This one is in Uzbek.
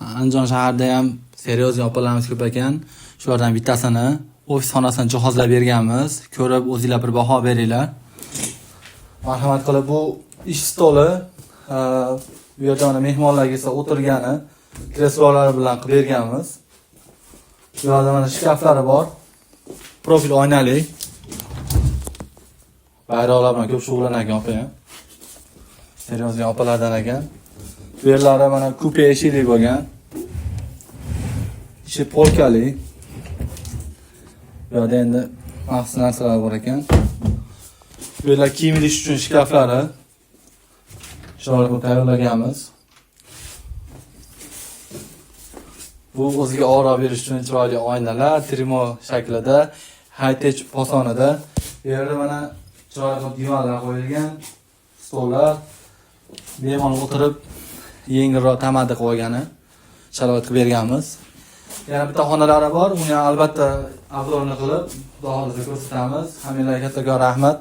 Andijon shahrida ham seryoz opalarimiz ko'p ekan. Shulardan bittasini ofis xonasini jihozlab berganmiz. Ko'rib o'zingizlar bir baho beringlar. Marhamat qilib bu ish stoli, bu yerda mana mehmonlar kelsa o'tirgani, kreslolari bilan qilib berganmiz. Bu yerda mana shkaflari bor. Profil oynali. Bayroqlar bilan ko'p shug'ullangan opa ham. Seryoz opalardan ekan. Bu yerlari mana kupe eshikli bo'lgan. Ichi polkali. Bu yerda endi maxsus narsalar bor ekan. Bu yerlar kiyim ilish uchun shkaflari. Shularni qilib tayyorlaganmiz. Bu o'ziga oro berish uchun chiroyli oynalar, trimo shaklida, high-tech posonida. Bu yerda mana chiroyli qilib divanlar qo'yilgan, stollar. Bemalol o'tirib yengilroq tamaddi qo'ygani sharoit qilib berganmiz. Yana bitta xonalari bor. Uni albatta obzorni qilib, xudo xolisa ko'rsatamiz. Hammalarga kattakon rahmat.